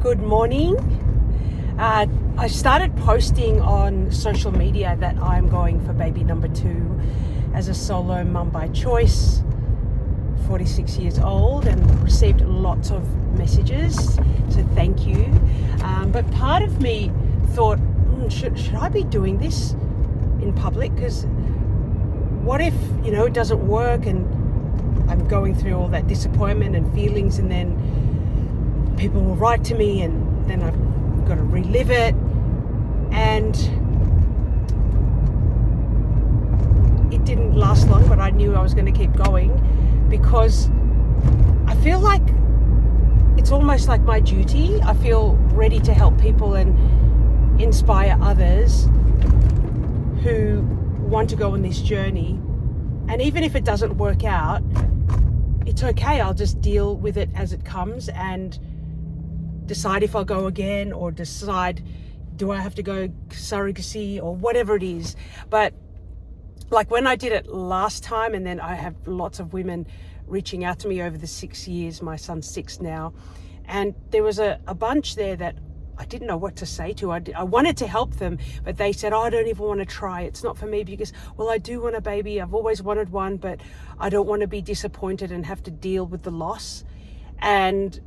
Good morning. I started posting on social media that I'm going for baby number 2 as a solo mum by choice, 46 years old, and received lots of messages, so thank you. But part of me thought, should I be doing this in public? Because what if, it doesn't work and I'm going through all that disappointment and feelings, and then people will write to me and then I've got to relive it. And it didn't last long, but I knew I was going to keep going because I feel like it's almost like my duty. I feel ready to help people and inspire others who want to go on this journey. And even if it doesn't work out, it's okay. I'll just deal with it as it comes and decide if I'll go again, or decide, do I have to go surrogacy or whatever it is. But like when I did it last time, and then I have lots of women reaching out to me over the 6 years, my son's 6 now, and there was a bunch there that I didn't know what to say to. I wanted to help them, but they said, I don't even want to try. It's not for me because, I do want a baby. I've always wanted one, but I don't want to be disappointed and have to deal with the loss. And,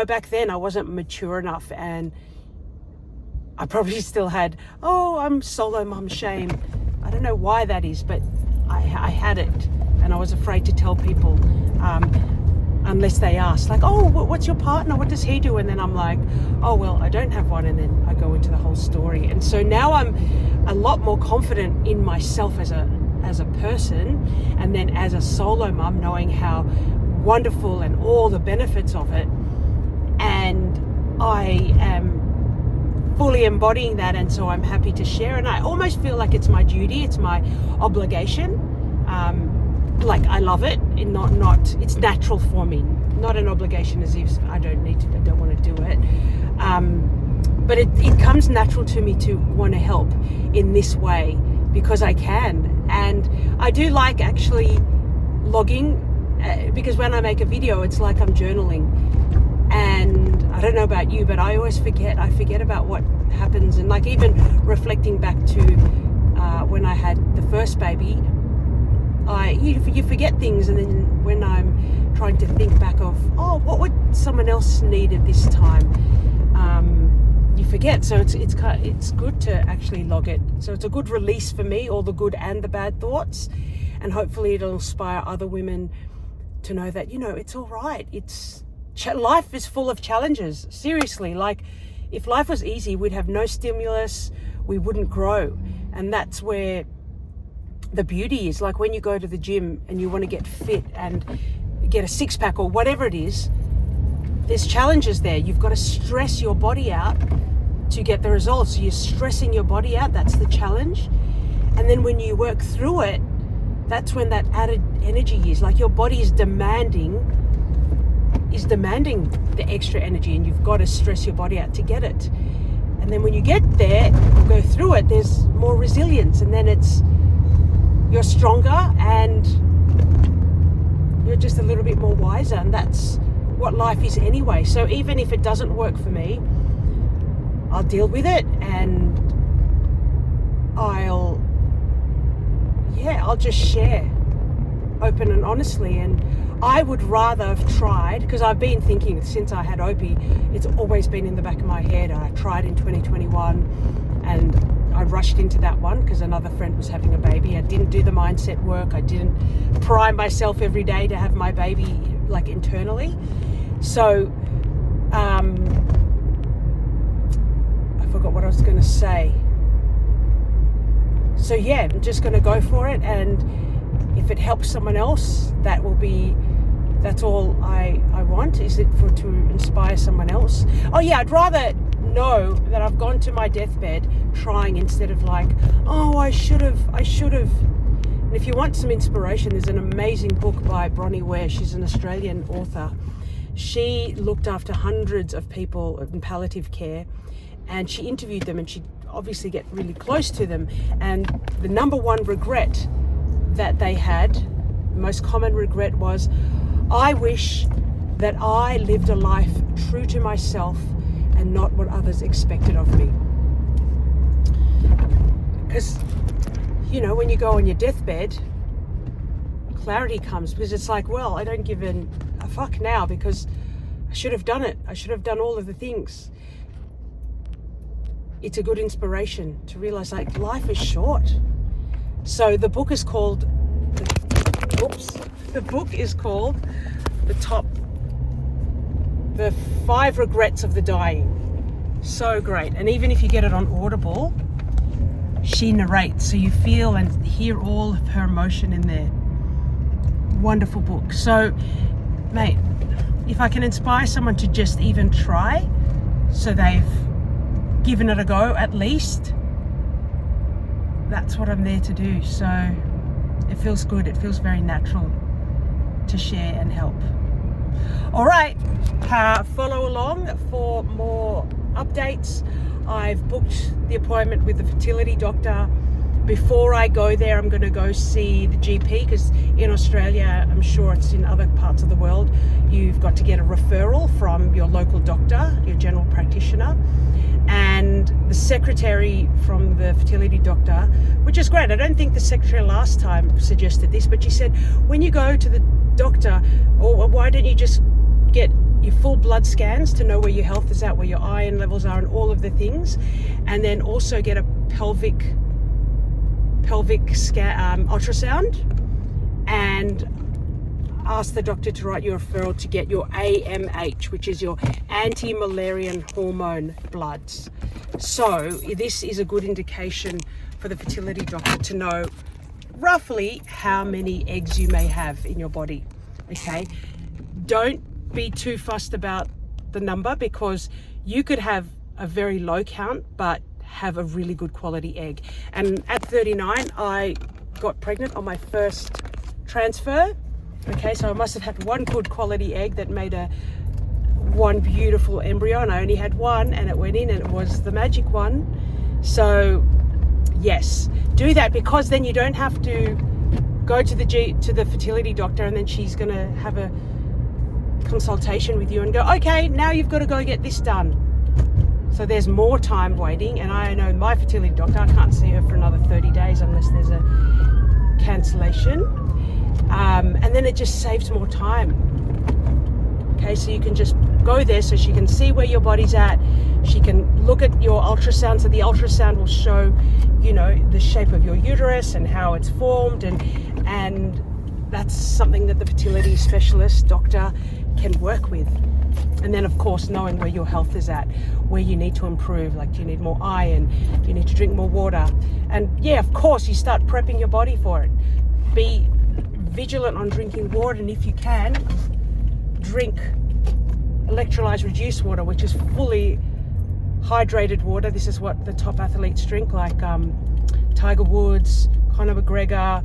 back then I wasn't mature enough, and I probably still had, I'm solo mum shame. I don't know why that is, but I had it, and I was afraid to tell people unless they asked, like, what's your partner? What does he do? And then I'm like, I don't have one. And then I go into the whole story. And so now I'm a lot more confident in myself as a person, and then as a solo mum, knowing how wonderful and all the benefits of it. And I am fully embodying that, and so I'm happy to share. And I almost feel like it's my duty, it's my obligation. I love it, and not it's natural for me, not an obligation as if I don't want to do it. But it comes natural to me to want to help in this way because I can. And I do like actually logging, because when I make a video, it's like I'm journaling. And I don't know about you, but I always forget. I forget about what happens. And like even reflecting back to when I had the first baby, you forget things. And then when I'm trying to think back of, what would someone else need at this time? You forget. So it's good to actually log it. So it's a good release for me, all the good and the bad thoughts. And hopefully it'll inspire other women to know that, it's all right. Life is full of challenges. Seriously, like if life was easy, we'd have no stimulus, we wouldn't grow. And that's where the beauty is. Like when you go to the gym and you want to get fit and get a 6-pack or whatever it is, there's challenges there. You've got to stress your body out to get the results. So you're stressing your body out, that's the challenge. And then when you work through it, that's when that added energy is. Like your body is demanding the extra energy, and you've got to stress your body out to get it. And then when you get there, you go through it, there's more resilience, and then you're stronger and you're just a little bit more wiser, and that's what life is anyway. So even if it doesn't work for me, I'll deal with it, and I'll just share open and honestly. And I would rather have tried, because I've been thinking since I had Opie, it's always been in the back of my head. I tried in 2021 and I rushed into that one because another friend was having a baby. I didn't do the mindset work. I didn't prime myself every day to have my baby like internally. So I forgot what I was going to say. So yeah, I'm just going to go for it, and if it helps someone else, that's all I want, is it to inspire someone else. I'd rather know that I've gone to my deathbed trying, instead of like, I should have. And if you want some inspiration, there's an amazing book by Bronnie Ware. She's an Australian author. She looked after hundreds of people in palliative care, and she interviewed them, and she obviously get really close to them. And the number one regret that they had, the most common regret was, I wish that I lived a life true to myself and not what others expected of me. Because, you know, when you go on your deathbed, clarity comes, because it's like, well, I don't give a fuck now because I should have done it. I should have done all of the things. It's a good inspiration to realize, like, life is short. So the book is called, the 5 Regrets of the Dying. So great. And even if you get it on Audible, she narrates, so you feel and hear all of her emotion in there. Wonderful book. So, mate, if I can inspire someone to just even try, so they've given it a go at least, that's what I'm there to do. So it feels good. It feels very natural to share and help. All right, follow along for more updates. I've booked the appointment with the fertility doctor. Before I go there, I'm going to go see the GP, because in Australia, I'm sure it's in other parts of the world, you've got to get a referral from your local doctor, your general practitioner. And the secretary from the fertility doctor, which is great. I don't think the secretary last time suggested this, but she said, when you go to the doctor, or why don't you just get your full blood scans to know where your health is at, where your iron levels are, and all of the things, and then also get a pelvic ultrasound, and ask the doctor to write you a referral to get your AMH, which is your anti-Mullerian hormone bloods. So this is a good indication for the fertility doctor to know roughly how many eggs you may have in your body. Okay, don't be too fussed about the number, because you could have a very low count but have a really good quality egg. And at 39, I got pregnant on my first transfer. Okay, so I must have had one good quality egg that made one beautiful embryo, and I only had one, and it went in, and it was the magic one. So yes, do that, because then you don't have to go to the fertility doctor, and then she's going to have a consultation with you and go, okay, now you've got to go get this done. So there's more time waiting, and I know my fertility doctor, I can't see her for another 30 days unless there's a cancellation. And then it just saves more time. Okay, so you can just go there, so she can see where your body's at. She can look at your ultrasound, so the ultrasound will show, you know, the shape of your uterus and how it's formed, and that's something that the fertility specialist doctor can work with. And then, of course, knowing where your health is at, where you need to improve, like, do you need more iron, do you need to drink more water? And yeah, of course, you start prepping your body for it. Be vigilant on drinking water, and if you can, drink electrolyte reduced water, which is fully hydrated water. This is what the top athletes drink, like Tiger Woods, Conor McGregor,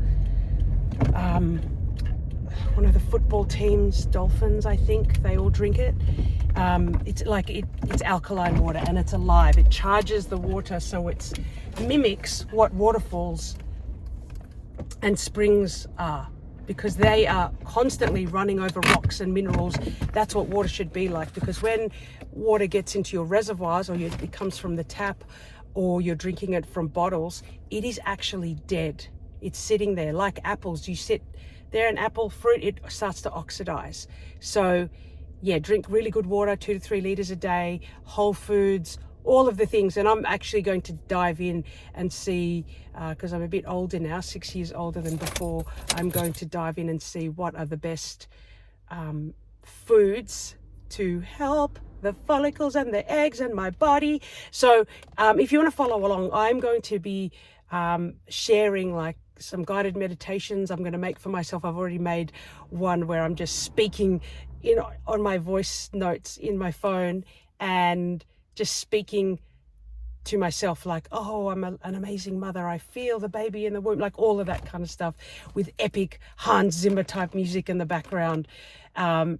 one of the football teams, Dolphins, I think, they all drink it. It's alkaline water, and it's alive. It charges the water, so it mimics what waterfalls and springs are, because they are constantly running over rocks and minerals. That's what water should be like, because when water gets into your reservoirs, or it comes from the tap, or you're drinking it from bottles, it is actually dead. It's sitting there like apples. You sit there, an apple fruit, it starts to oxidize. So yeah, drink really good water, 2 to 3 liters a day, whole foods, all of the things. And I'm actually going to dive in and see, because I'm a bit older now, 6 years older than before, I'm going to dive in and see what are the best foods to help the follicles and the eggs and my body. So if you want to follow along, I'm going to be sharing like some guided meditations I'm going to make for myself. I've already made one where I'm just speaking on my voice notes in my phone, and just speaking to myself like, oh, I'm an amazing mother, I feel the baby in the womb, like all of that kind of stuff, with epic Hans Zimmer type music in the background,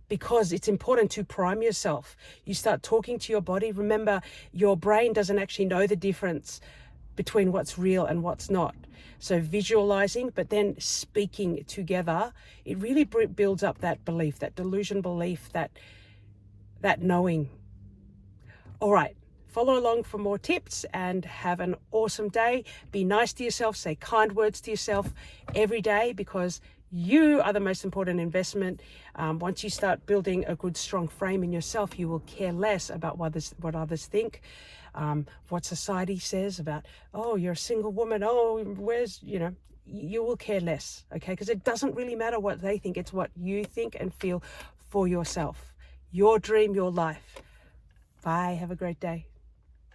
because it's important to prime yourself. You start talking to your body. Remember, your brain doesn't actually know the difference between what's real and what's not. So visualizing, but then speaking together, it really builds up that belief, that delusion belief, that knowing. All right. Follow along for more tips and have an awesome day. Be nice to yourself. Say kind words to yourself every day, because you are the most important investment. Once you start building a good, strong frame in yourself, you will care less about what others think, what society says about, oh, you're a single woman. Oh, you will care less, okay? Because it doesn't really matter what they think. It's what you think and feel for yourself. Your dream, your life. Bye. Have a great day.